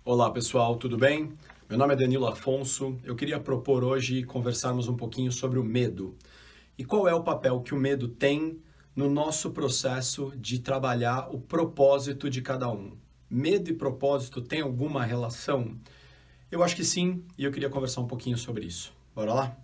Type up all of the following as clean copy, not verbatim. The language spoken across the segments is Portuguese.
Olá pessoal, tudo bem? Meu nome é Danilo Afonso. Eu queria propor hoje conversarmos um pouquinho sobre o medo. E qual é o papel que o medo tem no nosso processo de trabalhar o propósito de cada um? Medo e propósito têm alguma relação? Eu acho que sim, e eu queria conversar um pouquinho sobre isso. Bora lá?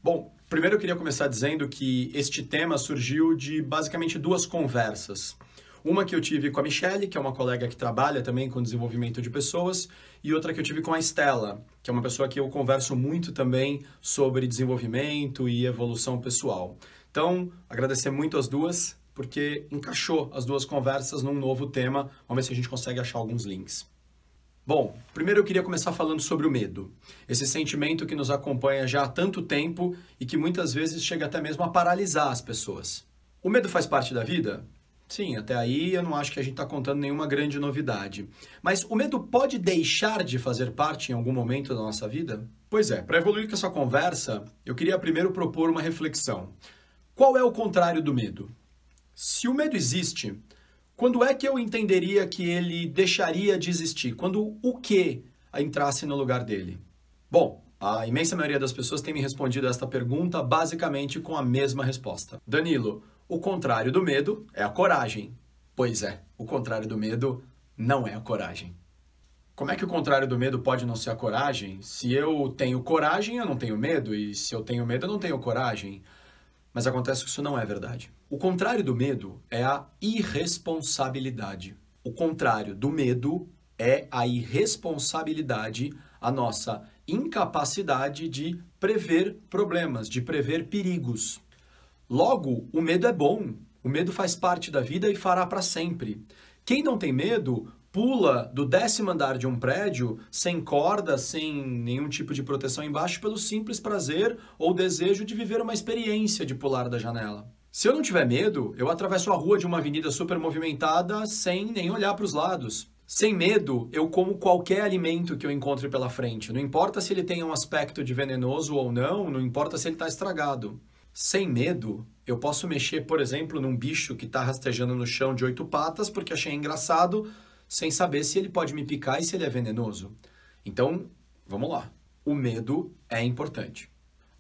Bom, primeiro eu queria começar dizendo que este tema surgiu de basicamente duas conversas. Uma que eu tive com a Michelle, que é uma colega que trabalha também com desenvolvimento de pessoas, e outra que eu tive com a Estela, que é uma pessoa que eu converso muito também sobre desenvolvimento e evolução pessoal. Então, agradecer muito as duas, porque encaixou as duas conversas num novo tema. Vamos ver se a gente consegue achar alguns links. Bom, primeiro eu queria começar falando sobre o medo. Esse sentimento que nos acompanha já há tanto tempo e que muitas vezes chega até mesmo a paralisar as pessoas. O medo faz parte da vida? Sim, até aí eu não acho que a gente está contando nenhuma grande novidade. Mas o medo pode deixar de fazer parte em algum momento da nossa vida? Pois é, para evoluir com essa conversa, eu queria primeiro propor uma reflexão. Qual é o contrário do medo? Se o medo existe, quando é que eu entenderia que ele deixaria de existir? Quando o que entrasse no lugar dele? Bom, a imensa maioria das pessoas tem me respondido a esta pergunta basicamente com a mesma resposta. Danilo, o contrário do medo é a coragem. Pois é, o contrário do medo não é a coragem. Como é que o contrário do medo pode não ser a coragem? Se eu tenho coragem, eu não tenho medo, e se eu tenho medo, eu não tenho coragem. Mas acontece que isso não é verdade. O contrário do medo é a irresponsabilidade. O contrário do medo é a irresponsabilidade, a nossa incapacidade de prever problemas, de prever perigos. Logo, o medo é bom, o medo faz parte da vida e fará para sempre. Quem não tem medo pula do 10º andar de um prédio sem corda, sem nenhum tipo de proteção embaixo, pelo simples prazer ou desejo de viver uma experiência de pular da janela. Se eu não tiver medo, eu atravesso a rua de uma avenida super movimentada sem nem olhar para os lados. Sem medo, eu como qualquer alimento que eu encontre pela frente. Não importa se ele tem um aspecto de venenoso ou não, não importa se ele está estragado. Sem medo, eu posso mexer, por exemplo, num bicho que está rastejando no chão de 8 patas porque achei engraçado, sem saber se ele pode me picar e se ele é venenoso. Então, vamos lá. O medo é importante.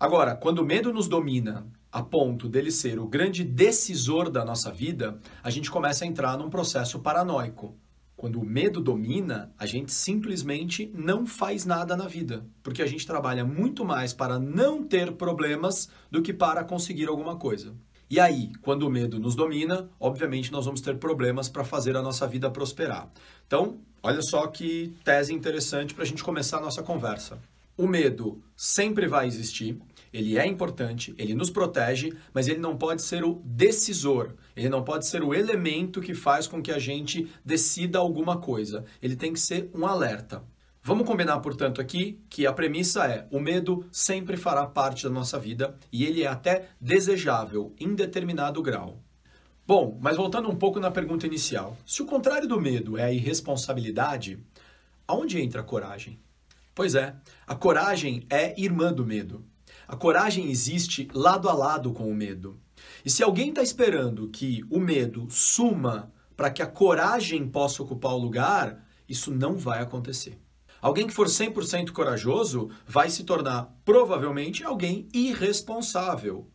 Agora, quando o medo nos domina a ponto dele ser o grande decisor da nossa vida, a gente começa a entrar num processo paranoico. Quando o medo domina, a gente simplesmente não faz nada na vida, porque a gente trabalha muito mais para não ter problemas do que para conseguir alguma coisa. E aí, quando o medo nos domina, obviamente nós vamos ter problemas para fazer a nossa vida prosperar. Então, olha só que tese interessante para a gente começar a nossa conversa. O medo sempre vai existir, ele é importante, ele nos protege, mas ele não pode ser o decisor, ele não pode ser o elemento que faz com que a gente decida alguma coisa. Ele tem que ser um alerta. Vamos combinar, portanto, aqui que a premissa é: o medo sempre fará parte da nossa vida e ele é até desejável em determinado grau. Bom, mas voltando um pouco na pergunta inicial, se o contrário do medo é a irresponsabilidade, aonde entra a coragem? Pois é, a coragem é irmã do medo. A coragem existe lado a lado com o medo. E se alguém está esperando que o medo suma para que a coragem possa ocupar o lugar, isso não vai acontecer. Alguém que for 100% corajoso vai se tornar, provavelmente, alguém irresponsável.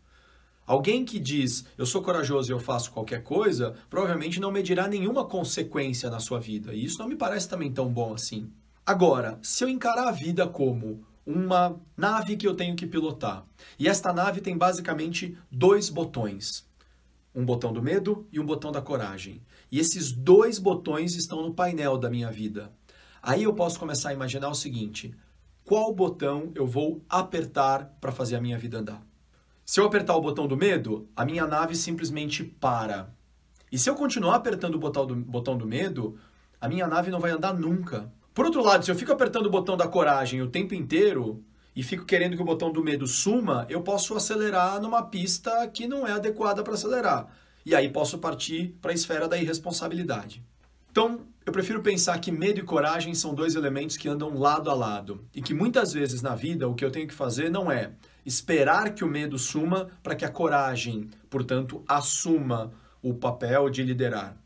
Alguém que diz, eu sou corajoso e eu faço qualquer coisa, provavelmente não medirá nenhuma consequência na sua vida. E isso não me parece também tão bom assim. Agora, se eu encarar a vida como uma nave que eu tenho que pilotar, e esta nave tem basicamente 2 botões, um botão do medo e um botão da coragem, e esses 2 botões estão no painel da minha vida, aí eu posso começar a imaginar o seguinte: qual botão eu vou apertar para fazer a minha vida andar? Se eu apertar o botão do medo, a minha nave simplesmente para. E se eu continuar apertando o botão do medo, a minha nave não vai andar nunca. Por outro lado, se eu fico apertando o botão da coragem o tempo inteiro e fico querendo que o botão do medo suma, eu posso acelerar numa pista que não é adequada para acelerar. E aí posso partir para a esfera da irresponsabilidade. Então, eu prefiro pensar que medo e coragem são 2 elementos que andam lado a lado. E que muitas vezes na vida o que eu tenho que fazer não é esperar que o medo suma para que a coragem, portanto, assuma o papel de liderar.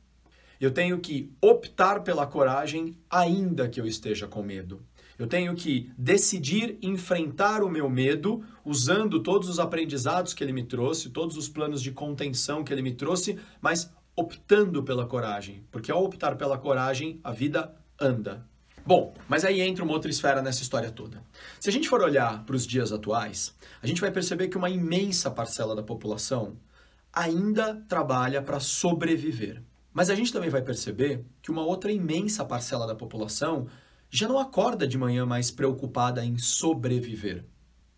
Eu tenho que optar pela coragem ainda que eu esteja com medo. Eu tenho que decidir enfrentar o meu medo usando todos os aprendizados que ele me trouxe, todos os planos de contenção que ele me trouxe, mas optando pela coragem, porque ao optar pela coragem, a vida anda. Bom, mas aí entra uma outra esfera nessa história toda. Se a gente for olhar para os dias atuais, a gente vai perceber que uma imensa parcela da população ainda trabalha para sobreviver. Mas a gente também vai perceber que uma outra imensa parcela da população já não acorda de manhã mais preocupada em sobreviver.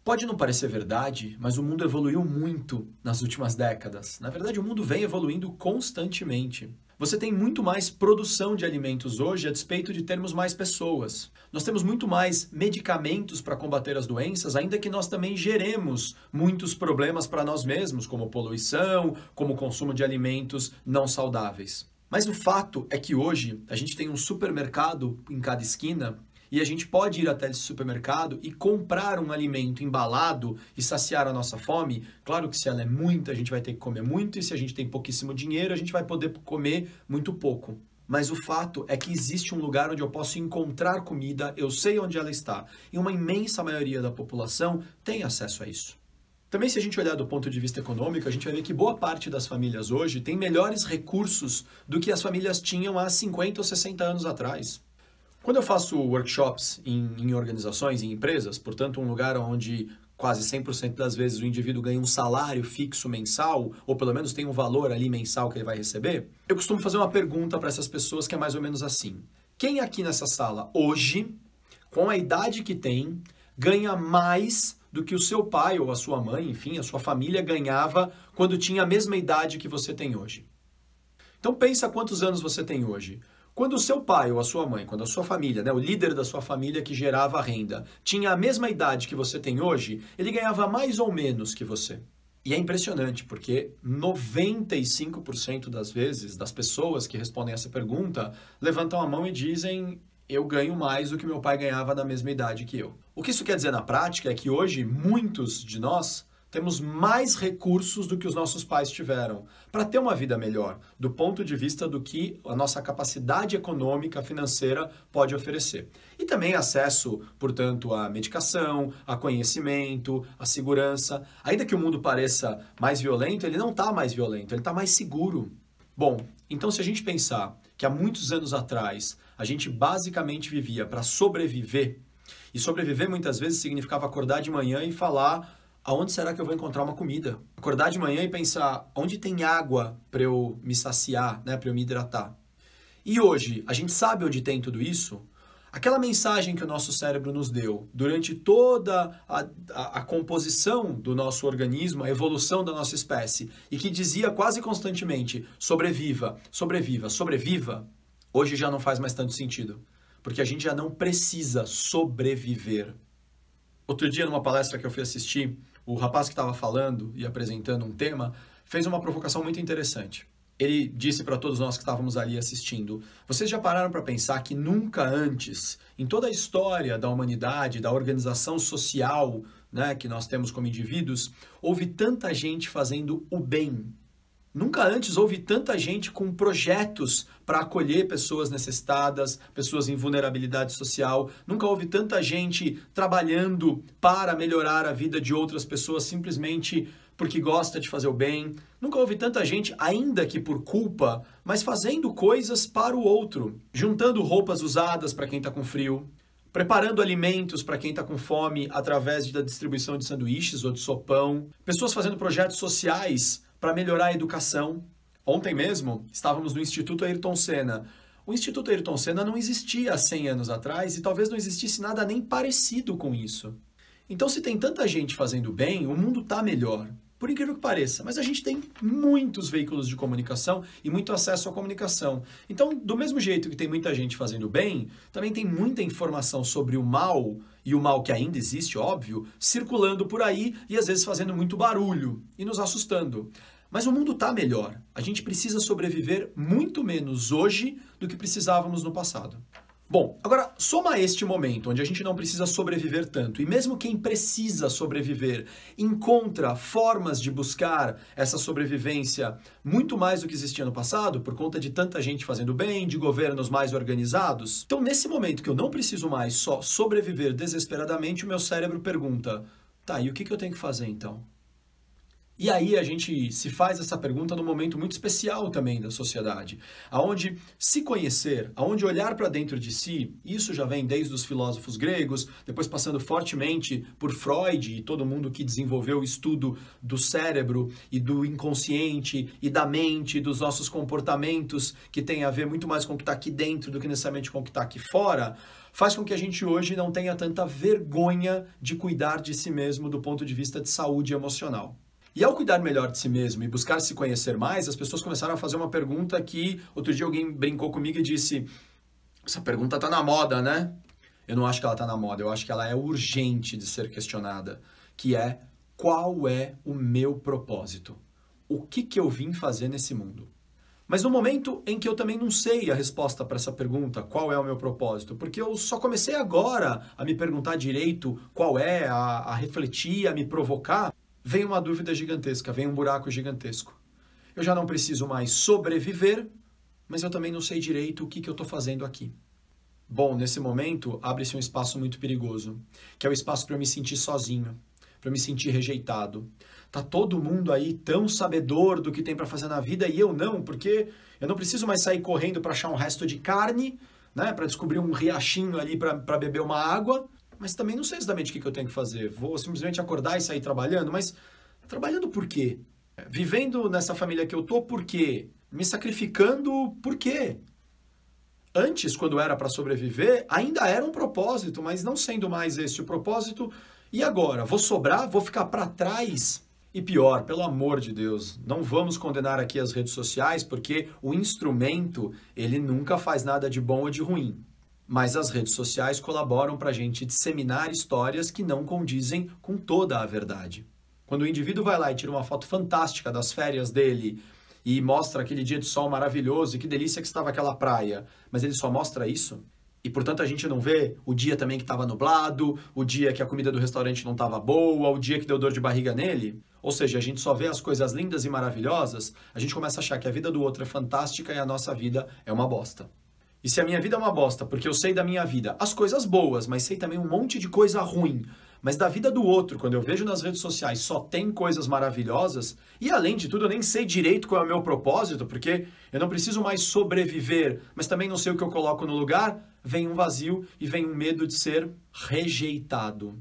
Pode não parecer verdade, mas o mundo evoluiu muito nas últimas décadas. Na verdade, o mundo vem evoluindo constantemente. Você tem muito mais produção de alimentos hoje a despeito de termos mais pessoas. Nós temos muito mais medicamentos para combater as doenças, ainda que nós também geremos muitos problemas para nós mesmos, como poluição, como consumo de alimentos não saudáveis. Mas o fato é que hoje a gente tem um supermercado em cada esquina e a gente pode ir até esse supermercado e comprar um alimento embalado e saciar a nossa fome. Claro que se ela é muita, a gente vai ter que comer muito, e se a gente tem pouquíssimo dinheiro, a gente vai poder comer muito pouco. Mas o fato é que existe um lugar onde eu posso encontrar comida, eu sei onde ela está, e uma imensa maioria da população tem acesso a isso. Também, se a gente olhar do ponto de vista econômico, a gente vai ver que boa parte das famílias hoje tem melhores recursos do que as famílias tinham há 50 ou 60 anos atrás. Quando eu faço workshops em organizações, em empresas, portanto um lugar onde quase 100% das vezes o indivíduo ganha um salário fixo mensal, ou pelo menos tem um valor ali mensal que ele vai receber, eu costumo fazer uma pergunta para essas pessoas que é mais ou menos assim. Quem aqui nessa sala hoje, com a idade que tem, ganha mais do que o seu pai ou a sua mãe, enfim, a sua família ganhava quando tinha a mesma idade que você tem hoje? Então pensa quantos anos você tem hoje. Quando o seu pai ou a sua mãe, quando a sua família, o líder da sua família que gerava a renda, tinha a mesma idade que você tem hoje, ele ganhava mais ou menos que você. E é impressionante, porque 95% das vezes, das pessoas que respondem essa pergunta, levantam a mão e dizem: eu ganho mais do que meu pai ganhava na mesma idade que eu. O que isso quer dizer na prática é que hoje muitos de nós temos mais recursos do que os nossos pais tiveram para ter uma vida melhor, do ponto de vista do que a nossa capacidade econômica, financeira pode oferecer. E também acesso, portanto, à medicação, a conhecimento, à segurança. Ainda que o mundo pareça mais violento, ele não está mais violento, ele está mais seguro. Bom, então se a gente pensar que há muitos anos atrás a gente basicamente vivia para sobreviver, e sobreviver muitas vezes significava acordar de manhã e falar: aonde será que eu vou encontrar uma comida? Acordar de manhã e pensar: onde tem água para eu me saciar, para eu me hidratar? E hoje, a gente sabe onde tem tudo isso? Aquela mensagem que o nosso cérebro nos deu durante toda a composição do nosso organismo, a evolução da nossa espécie, e que dizia quase constantemente: sobreviva, sobreviva, sobreviva, hoje já não faz mais tanto sentido, porque a gente já não precisa sobreviver. Outro dia, numa palestra que eu fui assistir, o rapaz que estava falando e apresentando um tema fez uma provocação muito interessante. Ele disse para todos nós que estávamos ali assistindo: vocês já pararam para pensar que nunca antes, em toda a história da humanidade, da organização social, que nós temos como indivíduos, houve tanta gente fazendo o bem? Nunca antes houve tanta gente com projetos para acolher pessoas necessitadas, pessoas em vulnerabilidade social. Nunca houve tanta gente trabalhando para melhorar a vida de outras pessoas simplesmente porque gosta de fazer o bem. Nunca houve tanta gente, ainda que por culpa, mas fazendo coisas para o outro. Juntando roupas usadas para quem está com frio, preparando alimentos para quem está com fome através da distribuição de sanduíches ou de sopão. Pessoas fazendo projetos sociais para melhorar a educação. Ontem mesmo, estávamos no Instituto Ayrton Senna. O Instituto Ayrton Senna não existia há 100 anos atrás e talvez não existisse nada nem parecido com isso. Então, se tem tanta gente fazendo bem, o mundo está melhor. Por incrível que pareça, mas a gente tem muitos veículos de comunicação e muito acesso à comunicação. Então, do mesmo jeito que tem muita gente fazendo bem, também tem muita informação sobre o mal, e o mal que ainda existe, óbvio, circulando por aí e às vezes fazendo muito barulho e nos assustando. Mas o mundo está melhor. A gente precisa sobreviver muito menos hoje do que precisávamos no passado. Bom, agora soma este momento onde a gente não precisa sobreviver tanto, e mesmo quem precisa sobreviver encontra formas de buscar essa sobrevivência muito mais do que existia no passado, por conta de tanta gente fazendo bem, de governos mais organizados. Então, nesse momento que eu não preciso mais só sobreviver desesperadamente, o meu cérebro pergunta: tá, e o que eu tenho que fazer então? E aí a gente se faz essa pergunta num momento muito especial também da sociedade, aonde se conhecer, aonde olhar para dentro de si, isso já vem desde os filósofos gregos, depois passando fortemente por Freud e todo mundo que desenvolveu o estudo do cérebro e do inconsciente e da mente, dos nossos comportamentos, que tem a ver muito mais com o que está aqui dentro do que necessariamente com o que está aqui fora, faz com que a gente hoje não tenha tanta vergonha de cuidar de si mesmo do ponto de vista de saúde emocional. E ao cuidar melhor de si mesmo e buscar se conhecer mais, as pessoas começaram a fazer uma pergunta que outro dia alguém brincou comigo e disse: essa pergunta tá na moda, né? Eu não acho que ela tá na moda, eu acho que ela é urgente de ser questionada, que é: qual é o meu propósito? O que eu vim fazer nesse mundo? Mas no momento em que eu também não sei a resposta para essa pergunta, qual é o meu propósito, porque eu só comecei agora a me perguntar direito qual é, a refletir, a me provocar, vem uma dúvida gigantesca, vem um buraco gigantesco. Eu já não preciso mais sobreviver, mas eu também não sei direito o que eu estou fazendo aqui. Bom, nesse momento, abre-se um espaço muito perigoso, que é o espaço para eu me sentir sozinho, para eu me sentir rejeitado. Tá todo mundo aí tão sabedor do que tem para fazer na vida e eu não, porque eu não preciso mais sair correndo para achar um resto de carne, né, para descobrir um riachinho ali para beber uma água. Mas também não sei exatamente o que eu tenho que fazer. Vou simplesmente acordar e sair trabalhando, mas trabalhando por quê? Vivendo nessa família que eu tô, por quê? Me sacrificando, por quê? Antes, quando era para sobreviver, ainda era um propósito, mas não sendo mais esse o propósito. E agora? Vou sobrar? Vou ficar para trás? E pior, pelo amor de Deus, não vamos condenar aqui as redes sociais, porque o instrumento, ele nunca faz nada de bom ou de ruim. Mas as redes sociais colaboram para a gente disseminar histórias que não condizem com toda a verdade. Quando o indivíduo vai lá e tira uma foto fantástica das férias dele e mostra aquele dia de sol maravilhoso e que delícia que estava aquela praia, mas ele só mostra isso, e portanto a gente não vê o dia também que estava nublado, o dia que a comida do restaurante não estava boa, o dia que deu dor de barriga nele, ou seja, a gente só vê as coisas lindas e maravilhosas, a gente começa a achar que a vida do outro é fantástica e a nossa vida é uma bosta. E se a minha vida é uma bosta, porque eu sei da minha vida as coisas boas, mas sei também um monte de coisa ruim, mas da vida do outro, quando eu vejo nas redes sociais só tem coisas maravilhosas, e além de tudo eu nem sei direito qual é o meu propósito, porque eu não preciso mais sobreviver, mas também não sei o que eu coloco no lugar, vem um vazio e vem um medo de ser rejeitado.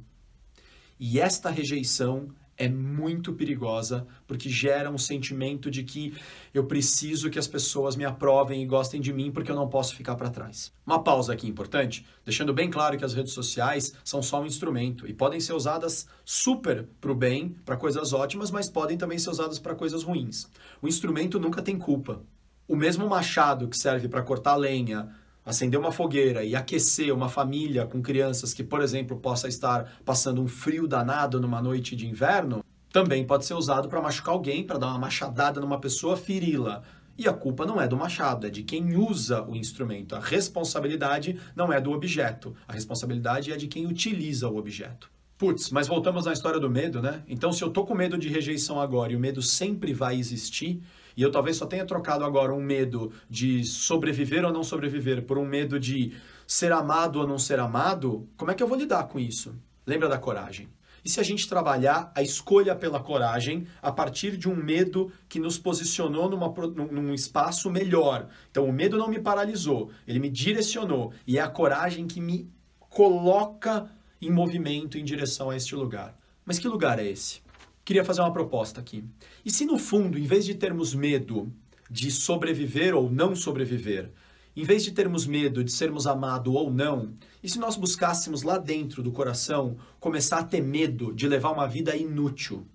E esta rejeição é muito perigosa, porque gera um sentimento de que eu preciso que as pessoas me aprovem e gostem de mim, porque eu não posso ficar para trás. Uma pausa aqui importante, deixando bem claro que as redes sociais são só um instrumento e podem ser usadas super para o bem, para coisas ótimas, mas podem também ser usadas para coisas ruins. O instrumento nunca tem culpa. O mesmo machado que serve para cortar lenha, acender uma fogueira e aquecer uma família com crianças que, por exemplo, possa estar passando um frio danado numa noite de inverno, também pode ser usado para machucar alguém, para dar uma machadada numa pessoa, feri-la. E a culpa não é do machado, é de quem usa o instrumento. A responsabilidade não é do objeto, a responsabilidade é de quem utiliza o objeto. Putz, mas voltamos na história do medo, né? Então, se eu tô com medo de rejeição agora e o medo sempre vai existir, e eu talvez só tenha trocado agora um medo de sobreviver ou não sobreviver por um medo de ser amado ou não ser amado, como é que eu vou lidar com isso? Lembra da coragem. E se a gente trabalhar a escolha pela coragem a partir de um medo que nos posicionou num espaço melhor? Então, o medo não me paralisou, ele me direcionou. E é a coragem que me coloca em movimento em direção a este lugar. Mas que lugar é esse? Queria fazer uma proposta aqui. E se no fundo, em vez de termos medo de sobreviver ou não sobreviver, em vez de termos medo de sermos amados ou não, e se nós buscássemos lá dentro do coração começar a ter medo de levar uma vida inútil,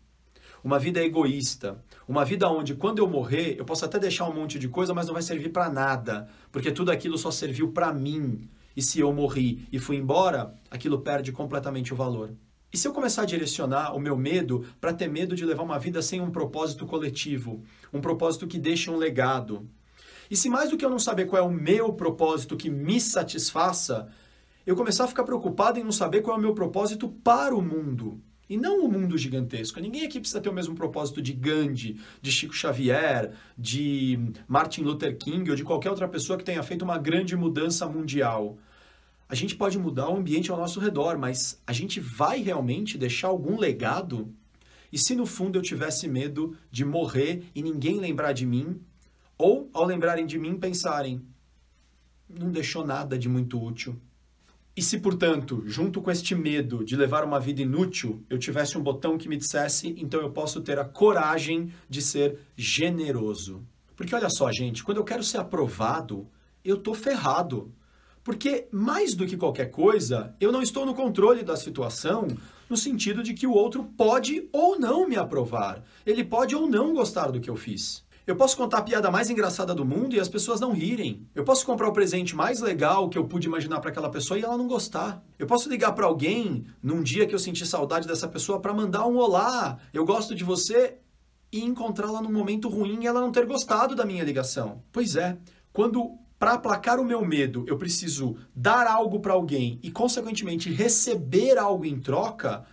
uma vida egoísta, uma vida onde quando eu morrer eu posso até deixar um monte de coisa, mas não vai servir para nada, porque tudo aquilo só serviu para mim. E se eu morri e fui embora, aquilo perde completamente o valor. E se eu começar a direcionar o meu medo para ter medo de levar uma vida sem um propósito coletivo, um propósito que deixe um legado? E se mais do que eu não saber qual é o meu propósito que me satisfaça, eu começar a ficar preocupado em não saber qual é o meu propósito para o mundo. E não o mundo gigantesco. Ninguém aqui precisa ter o mesmo propósito de Gandhi, de Chico Xavier, de Martin Luther King ou de qualquer outra pessoa que tenha feito uma grande mudança mundial. A gente pode mudar o ambiente ao nosso redor, mas a gente vai realmente deixar algum legado? E se no fundo eu tivesse medo de morrer e ninguém lembrar de mim, ou ao lembrarem de mim pensarem, não deixou nada de muito útil? E se, portanto, junto com este medo de levar uma vida inútil, eu tivesse um botão que me dissesse, então eu posso ter a coragem de ser generoso. Porque olha só, gente, quando eu quero ser aprovado, eu tô ferrado. Porque, mais do que qualquer coisa, eu não estou no controle da situação, no sentido de que o outro pode ou não me aprovar. Ele pode ou não gostar do que eu fiz. Eu posso contar a piada mais engraçada do mundo e as pessoas não rirem. Eu posso comprar o presente mais legal que eu pude imaginar para aquela pessoa e ela não gostar. Eu posso ligar para alguém num dia que eu senti saudade dessa pessoa para mandar um olá, eu gosto de você, e encontrá-la num momento ruim e ela não ter gostado da minha ligação. Pois é, quando para aplacar o meu medo eu preciso dar algo para alguém e consequentemente receber algo em troca,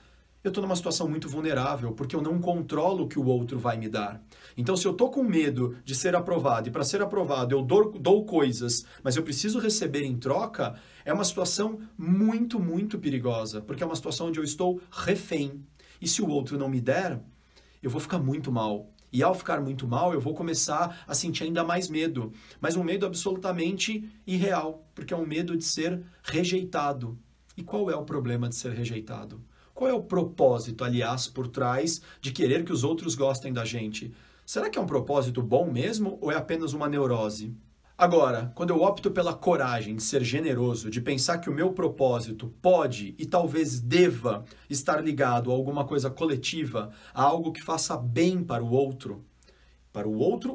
eu estou numa situação muito vulnerável, porque eu não controlo o que o outro vai me dar. Então, se eu estou com medo de ser aprovado, e para ser aprovado eu dou coisas, mas eu preciso receber em troca, é uma situação muito, muito perigosa, porque é uma situação onde eu estou refém. E se o outro não me der, eu vou ficar muito mal. E ao ficar muito mal, eu vou começar a sentir ainda mais medo. Mas um medo absolutamente irreal, porque é um medo de ser rejeitado. E qual é o problema de ser rejeitado? Qual é o propósito, aliás, por trás de querer que os outros gostem da gente? Será que é um propósito bom mesmo ou é apenas uma neurose? Agora, quando eu opto pela coragem de ser generoso, de pensar que o meu propósito pode e talvez deva estar ligado a alguma coisa coletiva, a algo que faça bem para o outro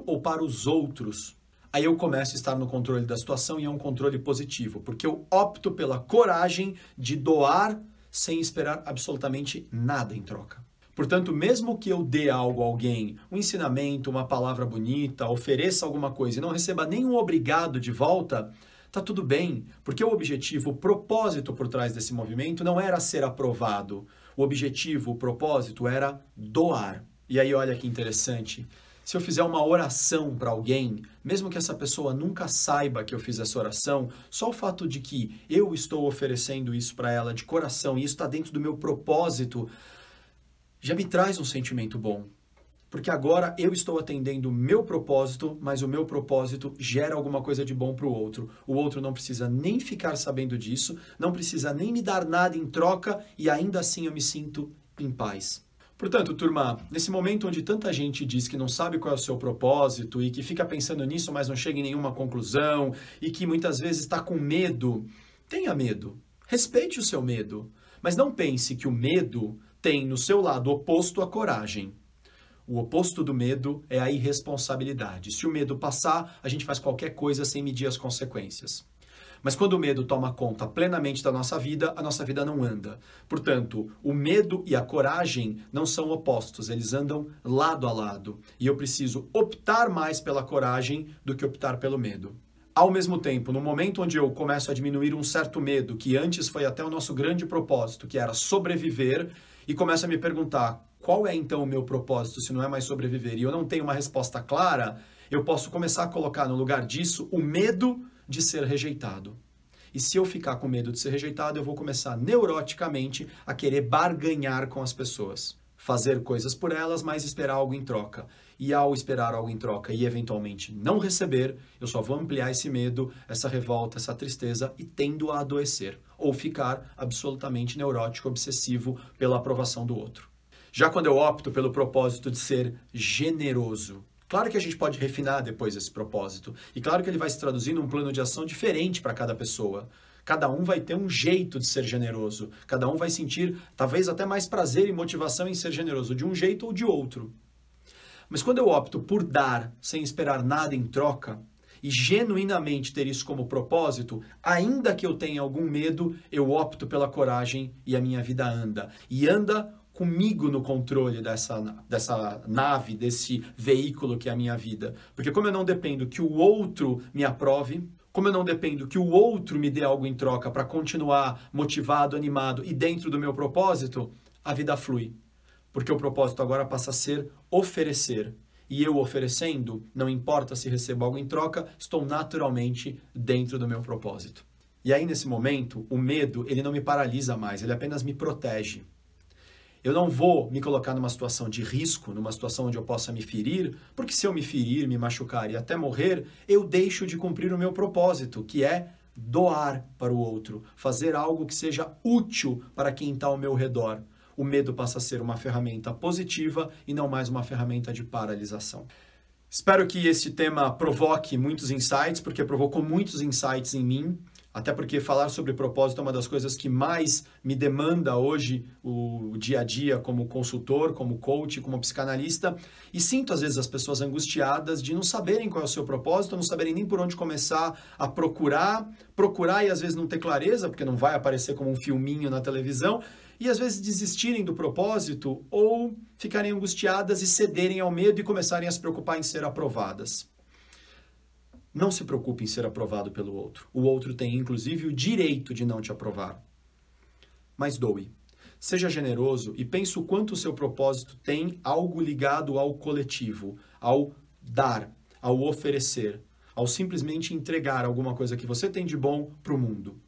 ou para os outros, aí eu começo a estar no controle da situação e é um controle positivo, porque eu opto pela coragem de doar sem esperar absolutamente nada em troca. Portanto, mesmo que eu dê algo a alguém, um ensinamento, uma palavra bonita, ofereça alguma coisa e não receba nenhum obrigado de volta, tá tudo bem, porque o objetivo, o propósito por trás desse movimento não era ser aprovado. O objetivo, o propósito era doar. E aí olha que interessante, se eu fizer uma oração para alguém, mesmo que essa pessoa nunca saiba que eu fiz essa oração, só o fato de que eu estou oferecendo isso para ela de coração e isso está dentro do meu propósito, já me traz um sentimento bom. Porque agora eu estou atendendo o meu propósito, mas o meu propósito gera alguma coisa de bom para o outro. O outro não precisa nem ficar sabendo disso, não precisa nem me dar nada em troca e ainda assim eu me sinto em paz. Portanto, turma, nesse momento onde tanta gente diz que não sabe qual é o seu propósito e que fica pensando nisso, mas não chega em nenhuma conclusão e que muitas vezes está com medo, tenha medo. Respeite o seu medo. Mas não pense que o medo tem no seu lado oposto a coragem. O oposto do medo é a irresponsabilidade. Se o medo passar, a gente faz qualquer coisa sem medir as consequências. Mas quando o medo toma conta plenamente da nossa vida, a nossa vida não anda. Portanto, o medo e a coragem não são opostos, eles andam lado a lado. E eu preciso optar mais pela coragem do que optar pelo medo. Ao mesmo tempo, no momento onde eu começo a diminuir um certo medo, que antes foi até o nosso grande propósito, que era sobreviver, e começo a me perguntar, qual é então o meu propósito se não é mais sobreviver? E eu não tenho uma resposta clara, eu posso começar a colocar no lugar disso o medo de ser rejeitado. E se eu ficar com medo de ser rejeitado, eu vou começar neuroticamente a querer barganhar com as pessoas. Fazer coisas por elas, mas esperar algo em troca. E ao esperar algo em troca e eventualmente não receber, eu só vou ampliar esse medo, essa revolta, essa tristeza e tendo a adoecer. Ou ficar absolutamente neurótico, obsessivo pela aprovação do outro. Já quando eu opto pelo propósito de ser generoso, claro que a gente pode refinar depois esse propósito. E claro que ele vai se traduzir num plano de ação diferente para cada pessoa. Cada um vai ter um jeito de ser generoso. Cada um vai sentir talvez até mais prazer e motivação em ser generoso de um jeito ou de outro. Mas quando eu opto por dar sem esperar nada em troca e genuinamente ter isso como propósito, ainda que eu tenha algum medo, eu opto pela coragem e a minha vida anda. E anda comigo no controle dessa nave, desse veículo que é a minha vida. Porque como eu não dependo que o outro me aprove, como eu não dependo que o outro me dê algo em troca para continuar motivado, animado e dentro do meu propósito, a vida flui. Porque o propósito agora passa a ser oferecer. E eu oferecendo, não importa se recebo algo em troca, estou naturalmente dentro do meu propósito. E aí, nesse momento, o medo, ele não me paralisa mais, ele apenas me protege. Eu não vou me colocar numa situação de risco, numa situação onde eu possa me ferir, porque se eu me ferir, me machucar e até morrer, eu deixo de cumprir o meu propósito, que é doar para o outro, fazer algo que seja útil para quem está ao meu redor. O medo passa a ser uma ferramenta positiva e não mais uma ferramenta de paralisação. Espero que esse tema provoque muitos insights, porque provocou muitos insights em mim. Até porque falar sobre propósito é uma das coisas que mais me demanda hoje o dia a dia como consultor, como coach, como psicanalista. E sinto às vezes as pessoas angustiadas de não saberem qual é o seu propósito, não saberem nem por onde começar a procurar e às vezes não ter clareza, porque não vai aparecer como um filminho na televisão, e às vezes desistirem do propósito ou ficarem angustiadas e cederem ao medo e começarem a se preocupar em ser aprovadas. Não se preocupe em ser aprovado pelo outro. O outro tem, inclusive, o direito de não te aprovar. Mas doe. Seja generoso e pense o quanto o seu propósito tem algo ligado ao coletivo, ao dar, ao oferecer, ao simplesmente entregar alguma coisa que você tem de bom para o mundo.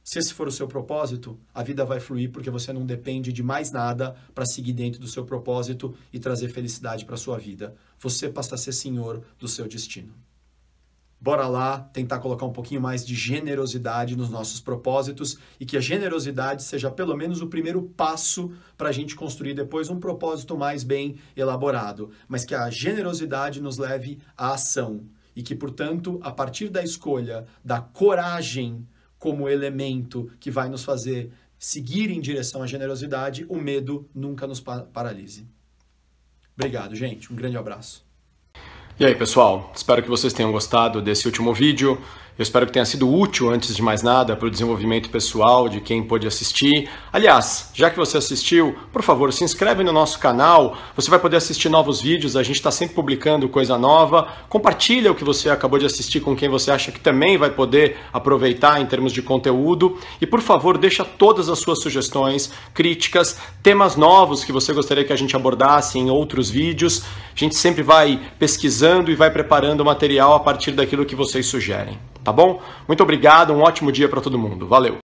Se esse for o seu propósito, a vida vai fluir porque você não depende de mais nada para seguir dentro do seu propósito e trazer felicidade para a sua vida. Você passa a ser senhor do seu destino. Bora lá tentar colocar um pouquinho mais de generosidade nos nossos propósitos e que a generosidade seja pelo menos o primeiro passo para a gente construir depois um propósito mais bem elaborado, mas que a generosidade nos leve à ação e que, portanto, a partir da escolha da coragem como elemento que vai nos fazer seguir em direção à generosidade, o medo nunca nos paralise. Obrigado, gente. Um grande abraço. E aí, pessoal, espero que vocês tenham gostado desse último vídeo. Eu espero que tenha sido útil, antes de mais nada, para o desenvolvimento pessoal de quem pôde assistir. Aliás, já que você assistiu, por favor, se inscreve no nosso canal. Você vai poder assistir novos vídeos, a gente está sempre publicando coisa nova. Compartilha o que você acabou de assistir com quem você acha que também vai poder aproveitar em termos de conteúdo. E, por favor, deixa todas as suas sugestões, críticas, temas novos que você gostaria que a gente abordasse em outros vídeos. A gente sempre vai pesquisando e vai preparando material a partir daquilo que vocês sugerem. Tá bom? Muito obrigado, um ótimo dia para todo mundo. Valeu!